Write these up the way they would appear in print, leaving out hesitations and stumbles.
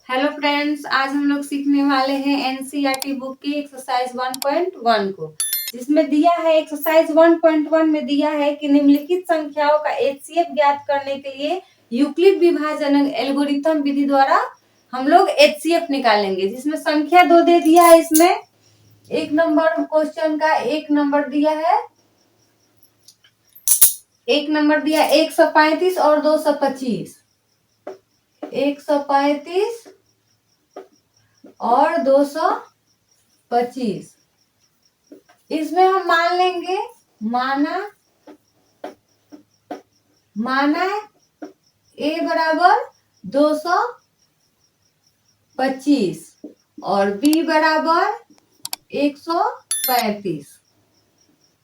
Hello friends, आज हम लोग सीखने वाले हैं एनसीईआरटी बुक की एक्सरसाइज 1.1 को, जिसमें दिया है एक्सरसाइज 1.1 में दिया है कि निम्नलिखित संख्याओं का एचसीएफ ज्ञात करने के लिए यूक्लिड विभाजन एल्गोरिथम विधि द्वारा हम लोग एचसीएफ निकालेंगे। जिसमें संख्या 2 दे दिया है। इसमें एक नंबर क्वेश्चन का एक नंबर दिया है, 135 और 225, 135 और 225। इसमें हम मान लेंगे, माना ए बराबर 225 और बी बराबर 135।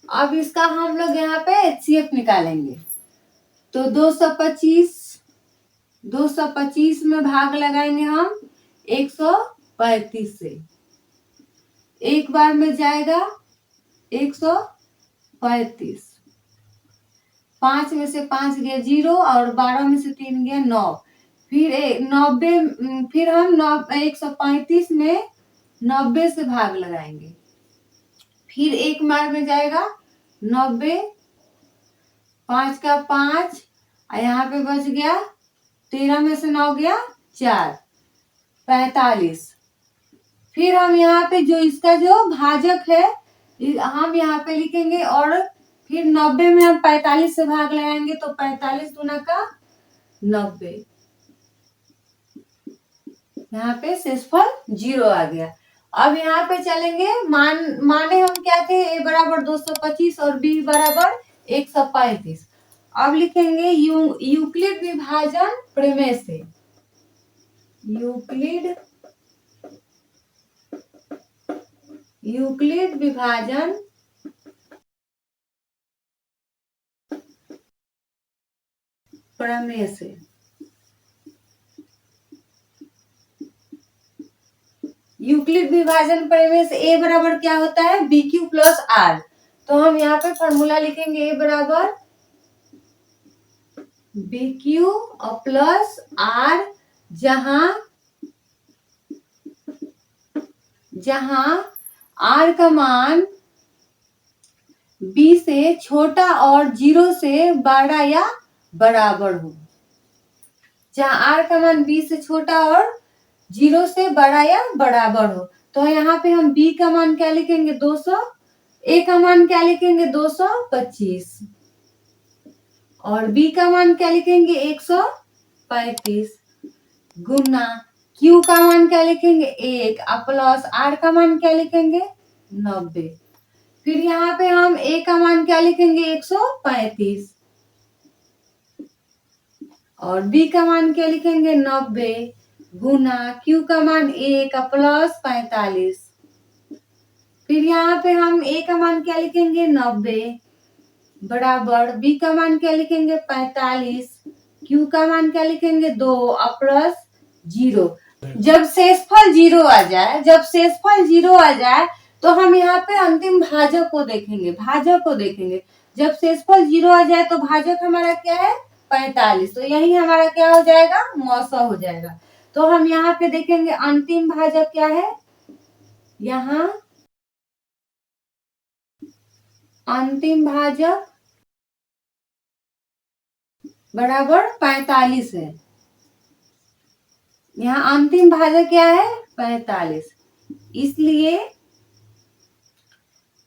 अब इसका हम लोग यहाँ पे एचसीएफ निकालेंगे। तो 225 में भाग लगाएंगे हम 135 से। एक बार में जाएगा 135, 5 में से 5 गया 0 और 12 में से 3 गया 9। फिर 90, फिर हम 135 में 90 से भाग लगाएंगे। फिर एक बार में जाएगा 90, 5 का 5, यहाँ पे बच गया 13 में से 9 गया 4, 45। फिर हम यहाँ पे जो इसका जो भाजक है हम यहाँ पे लिखेंगे और फिर 90 में हम 45 से भाग लगाएंगे तो 45 गुना का 90। यहाँ पे शेषफल 0 आ गया। अब यहाँ पे चलेंगे, माने हम क्या थे, ए बराबर 225 और बी बराबर 135। अब लिखेंगे यूक्लिड विभाजन प्रमेय से, यूक्लिड विभाजन प्रमेय से। यूक्लिड विभाजन प्रमेय से ए बराबर क्या होता है, बी क्यू प्लस आर। तो हम यहाँ पे फॉर्मूला लिखेंगे, ए बराबर बी क्यू प्लस आर, जहां आर का मान बी से छोटा और 0 से बड़ा या बराबर हो। जहां आर का मान बी से छोटा और 0 से बड़ा या बराबर हो। तो यहाँ पे हम बी का मान क्या लिखेंगे, 200, ए का मान क्या लिखेंगे, 225 और बी का मान क्या लिखेंगे, 135 गुना क्यू का मान क्या लिखेंगे, 1 प्लस आर का मान क्या लिखेंगे, 90। फिर यहाँ पे हम ए का मान क्या लिखेंगे, 135 और बी का मान क्या लिखेंगे, 90 गुना क्यू का मान 1 प्लस 45। फिर यहाँ पे हम ए का मान क्या लिखेंगे, 90 बराबर बी का मान क्या लिखेंगे, 45, क्यू का मान क्या लिखेंगे, 2 प्लस 0। जब शेषफल 0 आ जाए, तो हम यहाँ पे अंतिम भाजक को देखेंगे। जब शेषफल 0 आ जाए तो भाजक हमारा क्या है, 45। तो यही हमारा क्या हो जाएगा, मौसा हो जाएगा। तो हम यहाँ पे देखेंगे अंतिम भाजक क्या है, यहाँ अंतिम भाजक बराबर 45 है। यहाँ अंतिम भाजक क्या है, 45।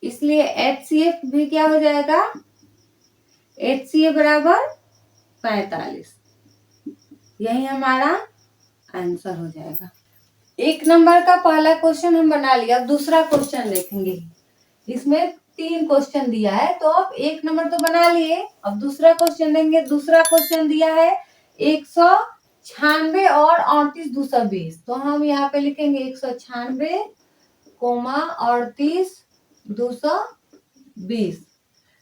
इसलिए एचसीएफ भी क्या हो जाएगा, एचसीएफ बराबर 45। यही हमारा आंसर हो जाएगा। एक नंबर का पहला क्वेश्चन हम बना लिया। अब दूसरा क्वेश्चन देखेंगे। इसमें 3 क्वेश्चन दिया है, तो अब एक नंबर तो बना लिए। अब दूसरा क्वेश्चन देंगे। दूसरा क्वेश्चन दिया है 196 और 38 220। तो हम यहाँ पे लिखेंगे 196, 38 220।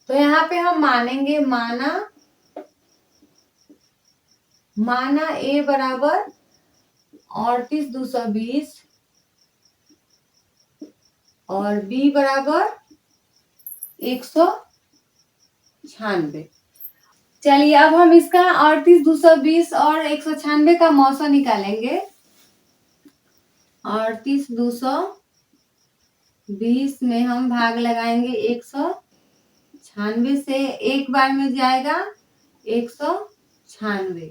तो यहाँ पे हम मानेंगे, माना ए बराबर 38 220 और बी बराबर 196। चलिए अब हम इसका 38 220 और 196 का मौसा निकालेंगे। 38 220 में हम भाग लगाएंगे 196 से, एक बार में जाएगा 196।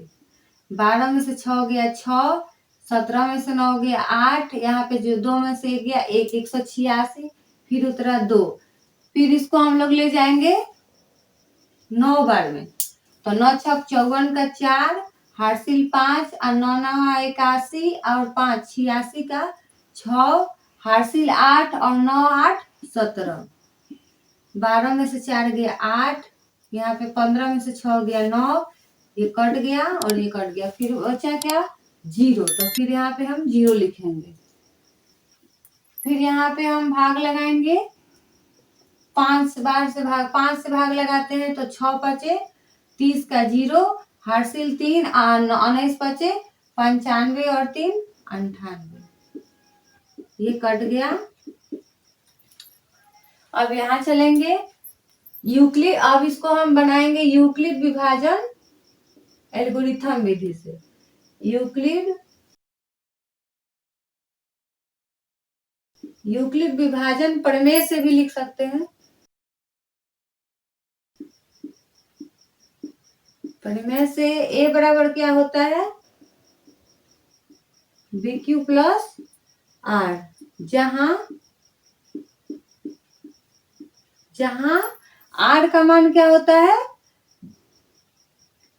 12 में से 6 गया 6, 17 में से 9 गया 8, यहाँ पे जो 2 में से गया 186, फिर उतरा 2, फिर इसको हम लोग ले जाएंगे 9 बार में, तो 9 छक 54 का 4, हासिल 5 और 9 9 81 और 5 86 का 6, हासिल 8 और 9 8 17। 12 में से 4 गया 8, यहाँ पे 15 में से 6 गया 9, ये कट गया और ये कट गया, फिर बचा क्या 0, तो फिर यहाँ पे हम 0 लिखेंगे। फिर यहाँ पे हम भाग लगाएंगे 5 से भाग लगाते हैं तो 6 बचे, 30 का 0, हासिल 3 और 19 बचे, 95 और 3 98, ये कट गया। अब यहाँ चलेंगे यूक्लिड, अब इसको हम बनाएंगे यूक्लिड विभाजन एल्गोरिथम विधि से। यूक्लिड विभाजन प्रमेय से भी लिख सकते हैं। प्रमेय से a बराबर क्या होता है, BQ प्लस R, जहां R का मान क्या होता है,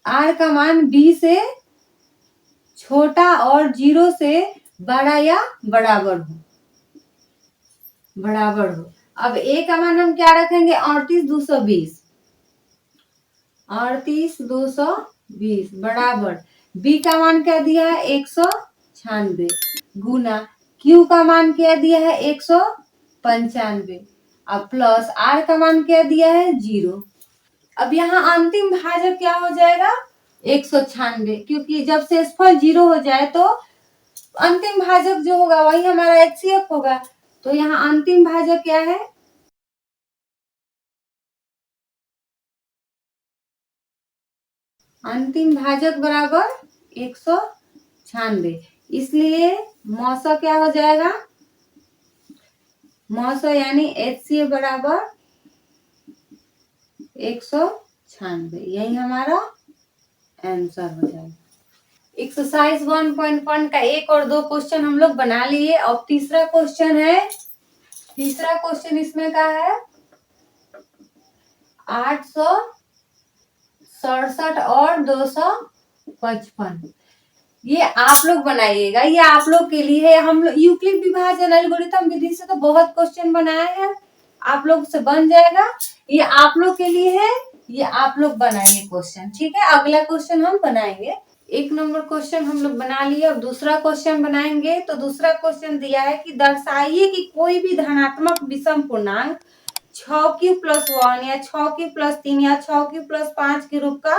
R का मान B से छोटा और 0 से बड़ा या बराबर हो। अब A का मान हम क्या रखेंगे 38 220, 38 220 बराबर B का मान क्या दिया है 196, गुना Q का मान क्या दिया है 195, अब प्लस R का मान क्या दिया है 0। अब यहाँ अंतिम भाजक क्या हो जाएगा 196, क्योंकि जब शेषफल 0 हो जाए तो अंतिम भाजक जो होगा वही हमारा HCF होगा, तो यहाँ अंतिम भाजक क्या है, अंतिम भाजक बराबर 196, इसलिए मौसा क्या हो जाएगा, मौसा यानी HCF बराबर 196, यही हमारा आंसर हो जाएगा। एक्सरसाइज 1.1 का 1 और 2 क्वेश्चन हम लोग बना लिए। अब तीसरा क्वेश्चन इसमें का है 867 और 255, ये आप लोग बनाइएगा, ये आप लोग के लिए है। हम लोग यूक्लिड विभाजन एल्गोरिथम विधि से तो बहुत क्वेश्चन बनाए हैं, आप लोग से बन जाएगा, ये आप लोग के लिए है, ये आप लोग बनाइए क्वेश्चन, ठीक है। अगला क्वेश्चन हम बनाएंगे, 1 नंबर क्वेश्चन हम लोग बना लिए। अब दूसरा क्वेश्चन बनाएंगे, तो दूसरा क्वेश्चन दिया है कि दर्शाइए कि कोई भी धनात्मक विषम पूर्णांक 6q+1 या 6q+3 या 6q+5 के रूप का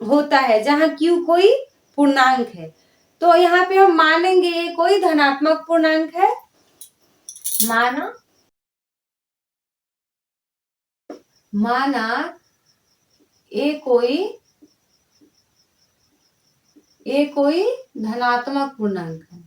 होता है, जहां q कोई पूर्णांक है। तो यहाँ पे हम मानेंगे ये कोई धनात्मक पूर्णांक है, माना ये कोई धनात्मक पूर्णांक है।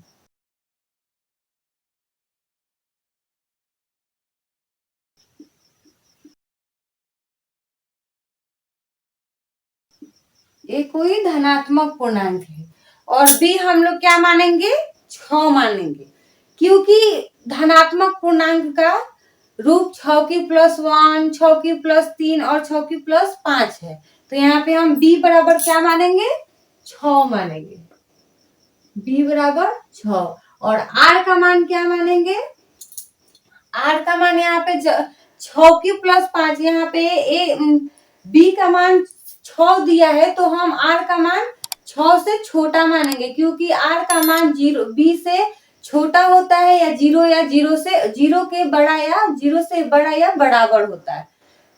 ये कोई धनात्मक पूर्णांक है, और b हम लोग क्या मानेंगे 6 मानेंगे, क्योंकि धनात्मक पूर्णांक का रूप 6q+1, 6q+3 और 6q+5 है। तो यहाँ पे हम b बराबर क्या मानेंगे 6 मानेंगे, b बराबर 6, और r का मान क्या मानेंगे, r का मान यहाँ पे 6q+5, यहाँ पे b का मान 6 दिया है, तो हम r का मान 6 से छोटा मानेंगे, क्योंकि r का मान 0 b से छोटा होता है, या 0 से 0 के बड़ा या 0 से बड़ा या बराबर होता है।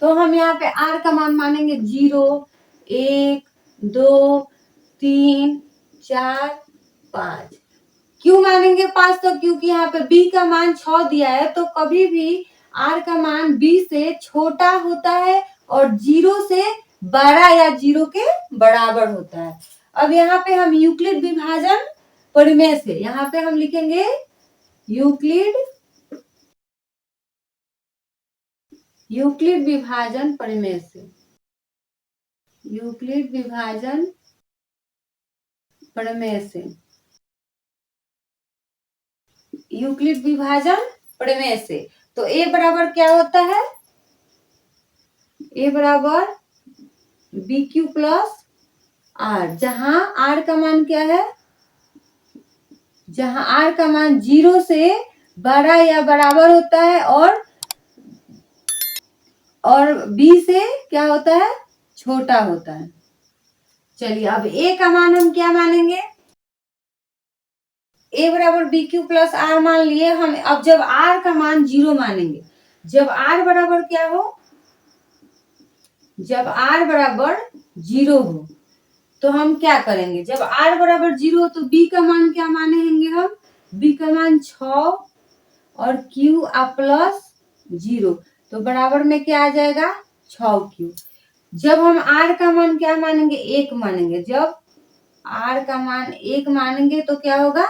तो हम यहाँ पे r का मान मानेंगे 0 1 2 3 4 5। क्यों मानेंगे 5, तो क्योंकि यहाँ पे b का मान 6 दिया है, तो कभी भी r का मान b से छोटा होता है और 0 से बड़ा या 0 के बराबर होता है। अब यहाँ पे हम यूक्लिड विभाजन प्रमेय से यहाँ पे हम लिखेंगे यूक्लिड यूक्लिड विभाजन प्रमेय से। यूक्लिड विभाजन प्रमेय से। यूक्लिड विभाजन प्रमेय से। तो ए बराबर क्या होता है? ए बराबर बी क्यू प्लस आर, जहां आर का मान क्या है? जहां आर का मान 0 से बड़ा या बराबर होता है और बी से क्या होता है? छोटा होता है। चलिए अब ए का मान हम क्या मानेंगे? ए बराबर बी क्यू प्लस आर मान लिए हम। अब जब आर का मान 0 मानेंगे, जब आर बराबर क्या हो? जब आर बराबर 0 हो तो हम क्या करेंगे? जब आर बराबर 0 हो तो बी का मान क्या मानेंगे हम? बी का मान 6 और क्यू आ प्लस 0, तो बराबर में क्या आ जाएगा? 6 क्यू। जब हम आर का मान क्या मानेंगे? 1 मानेंगे। जब आर का मान 1 मानेंगे तो क्या होगा?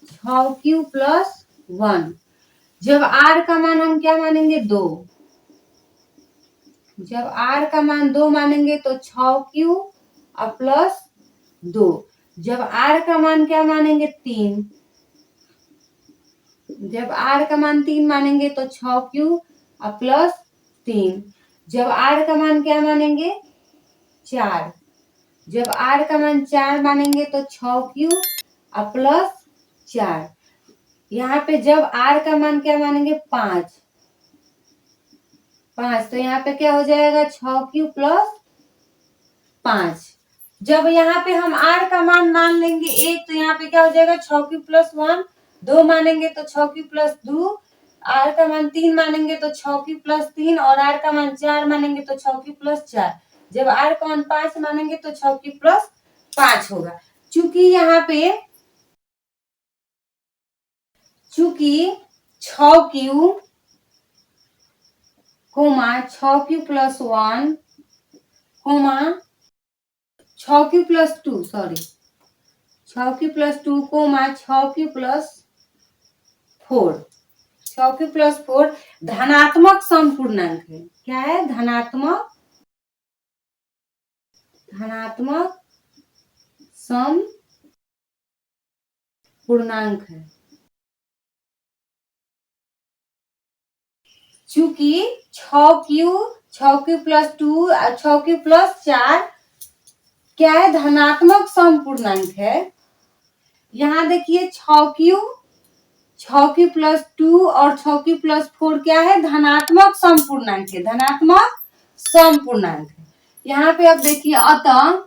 6 क्यू प्लस 1। जब आर का मान हम क्या मानेंगे? 2। जब आर का मान 2 मानेंगे तो 6 क्यू प्लस 2। जब आर का मान क्या मानेंगे? 3। जब आर का मान 3 मानेंगे तो 6 क्यू प्लस 3। जब आर का मान क्या मानेंगे? 4। जब आर का मान 4 मानेंगे तो 6 क्यू प्लस 4। यहाँ पे जब आर का मान क्या मानेंगे? 5। तो यहाँ पे क्या हो जाएगा? 6 क्यू प्लस 5। जब यहाँ पे हम आर का मान लेंगे 1 तो यहाँ पे क्या हो जाएगा? 6 क्यू प्लस 1। 2 मानेंगे तो 6 क्यू प्लस 2। आर का मान 3 मानेंगे तो 6 क्यू प्लस 3 और आर का मान 4 मानेंगे तो 6 क्यू प्लस 4। जब आर का मान 5 मानेंगे तो 6 क्यू प्लस 5 होगा। चूंकि 6 Q 6 Q plus 1 6 Q plus 2 sorry 6 Q plus 2 6 Q plus 4। 6 Q plus 4 धनात्मक समपूर्णांक है। क्या है? धनात्मक समपूर्णांक है। चूंकि 6 क्यू प्लस 2 6 क्यू प्लस 4 क्या है? धनात्मक समपूर्णांक है। यहाँ देखिए 6 क्यू प्लस 2 और 6 क्यू प्लस 4 क्या है? धनात्मक समपूर्णांक है। धनात्मक समपूर्णांक है। यहाँ पे अब देखिए अतः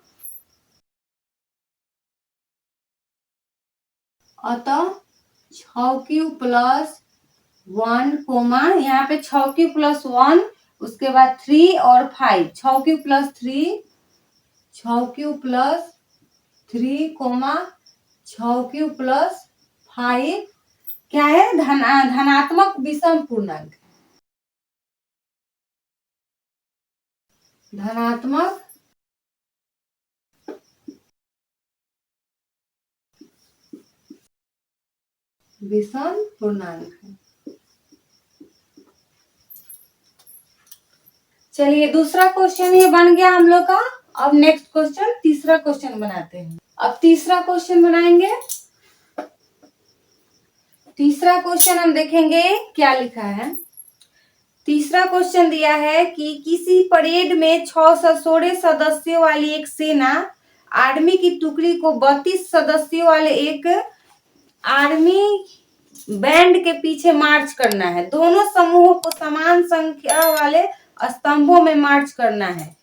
6 क्यू प्लस 1 यहाँ पे 6 क्यू प्लस 1 उसके बाद 3 और 5 6 Q plus 3 6 Q plus 3 6 Q plus 5 क्या है? धनात्मक विषम पूर्णांक। धनात्मक विषम पूर्णांक है। चलिए दूसरा क्वेश्चन ये बन गया हम लोग का। अब नेक्स्ट क्वेश्चन तीसरा क्वेश्चन बनाते हैं। अब तीसरा क्वेश्चन बनाएंगे। तीसरा क्वेश्चन हम देखेंगे क्या लिखा है। तीसरा क्वेश्चन दिया है कि किसी परेड में 616 सदस्यों वाली एक सेना आर्मी की टुकड़ी को 32 सदस्यों वाले एक आर्मी बैंड के पीछे मार्च करना है। दोनों समूहों को समान संख्या वाले स्तंभों में मार्च करना है।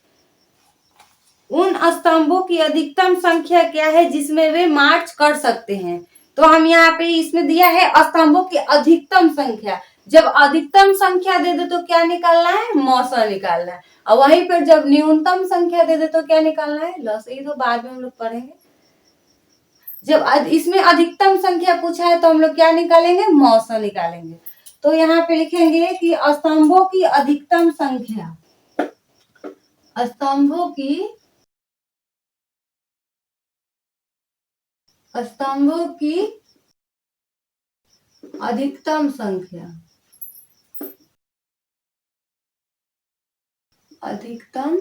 उन स्तंभों की अधिकतम संख्या क्या है जिसमें वे मार्च कर सकते हैं? तो हम यहाँ पे इसमें दिया है स्तंभों की अधिकतम संख्या। जब अधिकतम संख्या दे दे तो क्या निकालना है? मौसा निकालना है। और वहीं पर जब न्यूनतम संख्या दे दे तो क्या निकालना है? लस। ये तो बाद में हम लोग पढ़ेंगे। जब इसमें अधिकतम संख्या पूछा है तो हम लोग क्या निकालेंगे? मौसा निकालेंगे। तो यहाँ पे लिखेंगे कि स्तंभों की अधिकतम संख्या, स्तंभों की अधिकतम संख्या, अधिकतम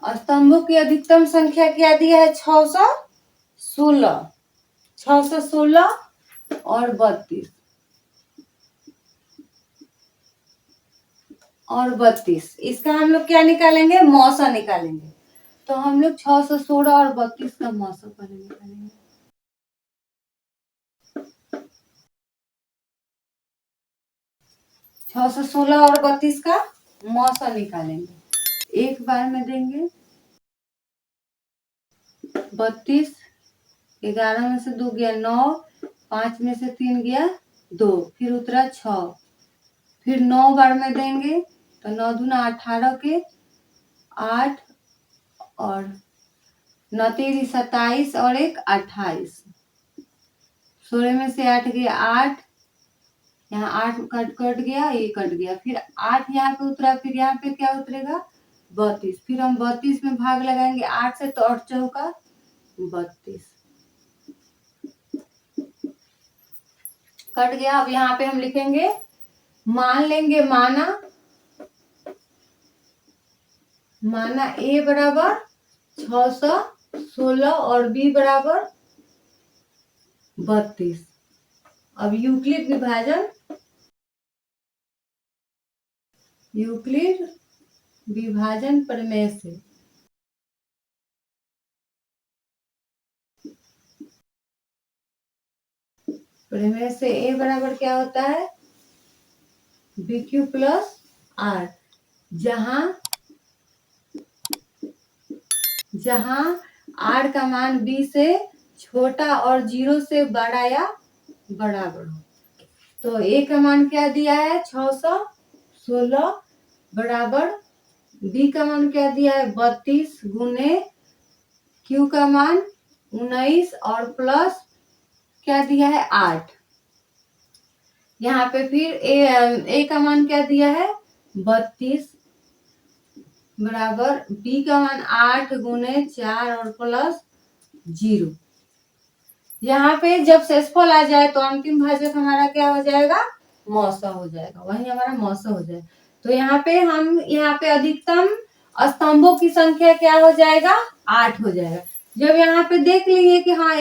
स्तंभों की अधिकतम संख्या क्या दिया है? 616, 616 और 32 और 32। इसका हम लोग क्या निकालेंगे? मौसा निकालेंगे। तो हम लोग 616 और 32 का मौसा पहले निकालेंगे। 616 और 32 का मौसा निकालेंगे। एक बार में देंगे 32, 11 में से 2 गया 9, 5 में से 3 गया 2, फिर उतरा 6, फिर 9 बार में देंगे तो 9 दूना 18 के 8 और 9 तेरी 27 और 1 28, 16 में से 8 गया 8, यहाँ 8 कट गया, ये कट गया, फिर 8 यहाँ पे उतरा, फिर यहाँ पे क्या उतरेगा? 32, फिर हम 32 में भाग लगाएंगे 8 से, तो 8 चौका 32 कट गया। अब यहाँ पे हम लिखेंगे, मान लेंगे माना ए बराबर 616 और बी बराबर 32। अब यूक्लिड विभाजन प्रमेय से ए बराबर क्या होता है? बी क्यू प्लस आर, जहां आर का मान बी से छोटा और 0 से बड़ा या बराबर हो। तो ए का मान क्या दिया है? 616 बराबर, बी का मान क्या दिया है? 32 गुने क्यू का मान 19 और प्लस क्या दिया है? 8। यहाँ पे फिर ए का मान क्या दिया है? 32 बराबर, बी का मान 8 गुने 4 और प्लस 0। यहाँ पे जब शेषफल आ जाए तो अंतिम भाजक हमारा क्या हो जाएगा? मौसा हो जाएगा, वही हमारा मौसा हो जाएगा। तो यहाँ पे अधिकतम स्तंभों की संख्या क्या हो जाएगा? 8 हो जाएगा। जब यहाँ पे देख लेंगे कि हाँ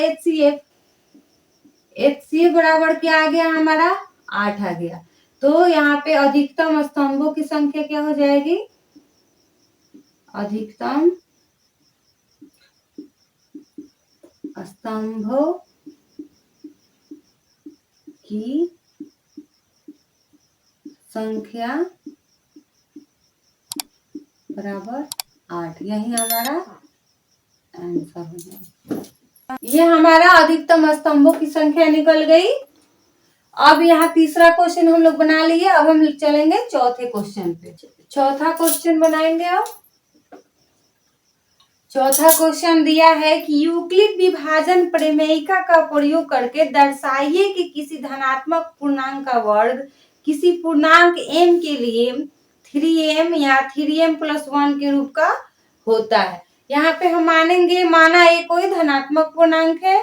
HCF बराबर क्या आ गया? हमारा 8 आ गया। तो यहाँ पे अधिकतम स्तंभों की संख्या क्या हो जाएगी? अधिकतम स्तंभों की संख्या बराबर 8। यही हमारा आंसर हो जाएगा। ये हमारा अधिकतम स्तंभों की संख्या निकल गई। अब यहाँ तीसरा क्वेश्चन हम लोग बना लिए। अब हम चलेंगे चौथे क्वेश्चन पे। चौथा क्वेश्चन बनाएंगे। अब चौथा क्वेश्चन दिया है कि यूक्लिड विभाजन प्रमेयिका का प्रयोग करके दर्शाइए कि किसी धनात्मक पूर्णांक का वर्ग किसी पूर्णांक m के लिए 3m या 3m + 1 के रूप का होता है। यहाँ पे हम माना ए कोई धनात्मक पूर्णांक है,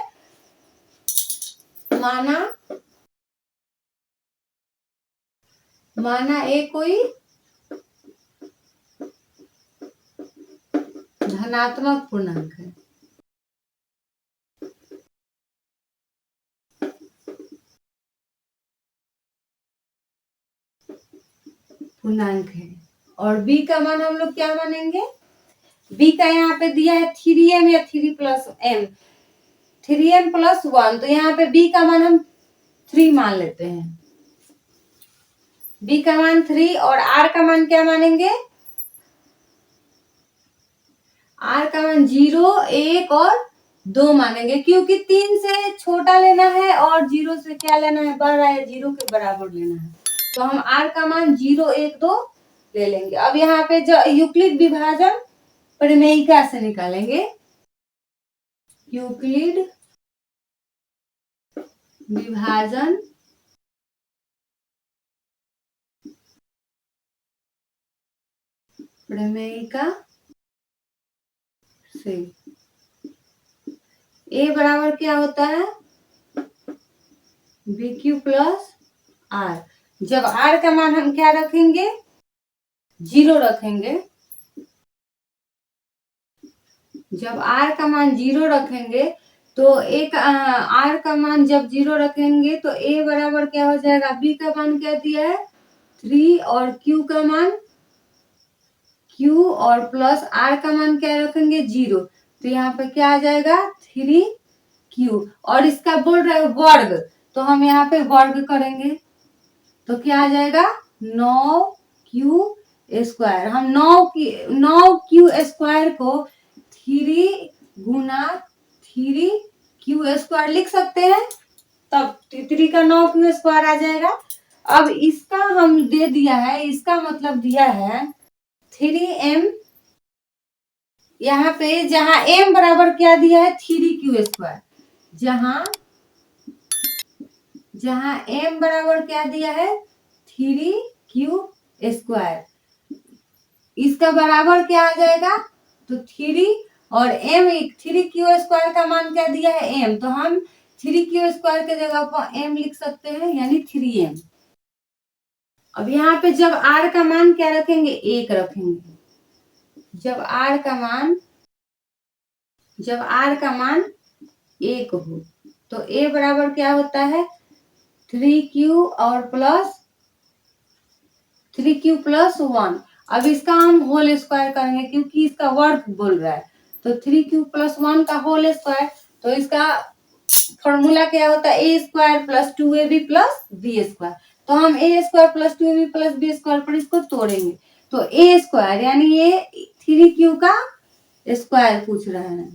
माना ए कोई धनात्मक पूर्णांक है। और b का मान हम लोग क्या मानेंगे? b का यहाँ पे दिया है 3m या 3 + m, 3m + 1, तो यहाँ पे b का मान हम 3 मान लेते हैं। b का मान 3 और r का मान क्या मानेंगे? r का मान 0, 1 और 2 मानेंगे, क्योंकि 3 से छोटा लेना है और 0 से क्या लेना है? बड़ा या 0 के बराबर लेना है। तो हम r का मान 0, 1, 2 ले लेंगे। अब यहाँ पे जो यूक्लिड विभाजन प्रमेयिका से निकालेंगे। यूक्लिड विभाजन प्रमेयिका से ए बराबर क्या होता है बी क्यू प्लस आर। जब आर का मान हम क्या रखेंगे 0 रखेंगे, जब आर का मान 0 रखेंगे तो एक आर का मान जब 0 रखेंगे तो ए बराबर क्या हो जाएगा बी का मान क्या दिया है 3 और क्यू का मान क्यू और प्लस आर का मान क्या रखेंगे 0, तो यहाँ पे क्या आ जाएगा 3 क्यू और इसका बोल रहे वर्ग, तो हम यहाँ पे वर्ग करेंगे तो क्या आ जाएगा 9 क्यू स्क्वायर। हम 9 क्यू स्क्वायर को 3 गुना 3 क्यू स्क्वायर लिख सकते हैं, तब 3 का 9 क्यू स्क्वायर आ जाएगा। अब इसका हम दे दिया है, इसका मतलब दिया है 3m, यहाँ पे जहां m बराबर क्या दिया है 3 क्यू स्क्वायर, जहां m बराबर क्या दिया है 3 क्यू स्क्वायर, इसका बराबर क्या आ जाएगा तो 3 और m 3 क्यू स्क्वायर का मान क्या दिया है m, तो हम 3 क्यू स्क्वायर के जगह पर m लिख सकते हैं यानी 3m। अब यहाँ पे जब r का मान क्या रखेंगे 1 रखेंगे, जब r का मान 1 हो तो a बराबर क्या होता है 3q और प्लस 3q प्लस 1। अब इसका हम होल स्क्वायर करेंगे क्योंकि इसका वर्ग बोल रहा है, तो 3q प्लस 1 का होल स्क्वायर, तो इसका फॉर्मूला क्या होता है A square plus 2ab plus B square, तो हम A square plus 2ab plus B square पर इसको तोड़ेंगे, तो ए स्क्वायर यानी ये 3q का स्क्वायर पूछ रहा है,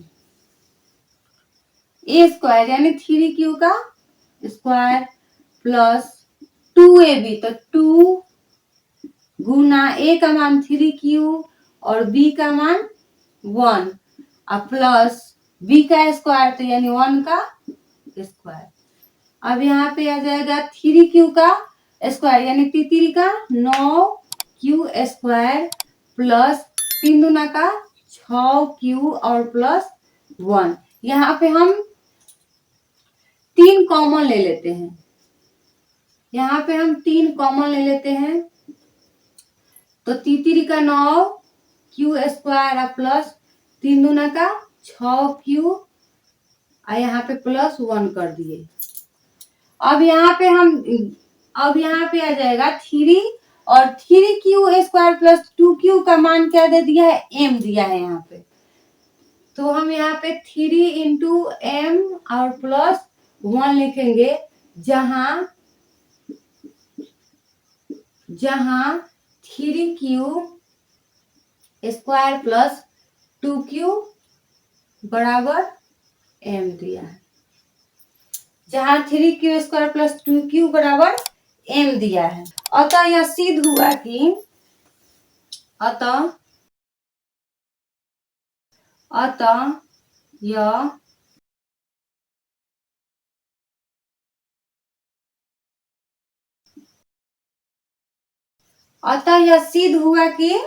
ए स्क्वायर यानी 3q का स्क्वायर प्लस 2ab, तो 2 गुना ए का मान 3q और बी का मान 1 और प्लस बी का स्क्वायर तो यानी 1 का स्क्वायर। अब यहाँ पे आ जाएगा 3q का स्क्वायर यानी 3 का 9q स्क्वायर प्लस 3 दूना का 6q और प्लस 1। यहाँ पे हम 3 कॉमन ले लेते हैं, यहाँ पे हम 3 कॉमन ले लेते हैं, तो 3 का 9q स्क्वायर प्लस 3 दूना का 6q और यहाँ पे प्लस 1 कर दिए। अब यहाँ पे आ जाएगा 3 और 3q स्क्वायर प्लस 2q का मान क्या दे दिया है m दिया है यहाँ पे, तो हम यहाँ पे 3 इंटू m और प्लस 1 लिखेंगे, जहां 3q स्क्वायर प्लस 2q बराबर m दिया है, जहां 3q स्क्वायर प्लस 2q बराबर m दिया है। अतः यह सिद्ध हुआ कि यह सिद्ध हुआ कि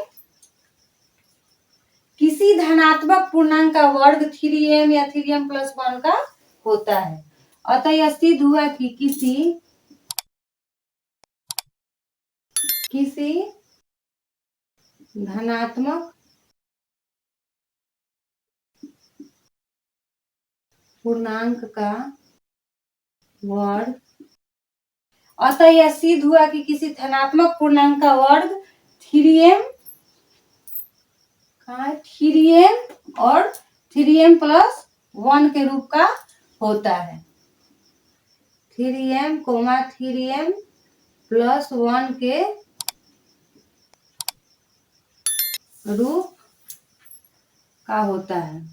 किसी धनात्मक पूर्णांक का वर्ग 3m या 3m प्लस 1 का होता है। अतः यह सिद्ध हुआ कि किसी धनात्मक पूर्णांक का वर्ग, अतः यह सिद्ध हुआ कि किसी धनात्मक पूर्णांक का वर्ग 3m और 3m प्लस 1 के रूप का होता है, 3m प्लस 1 के रूप का होता है।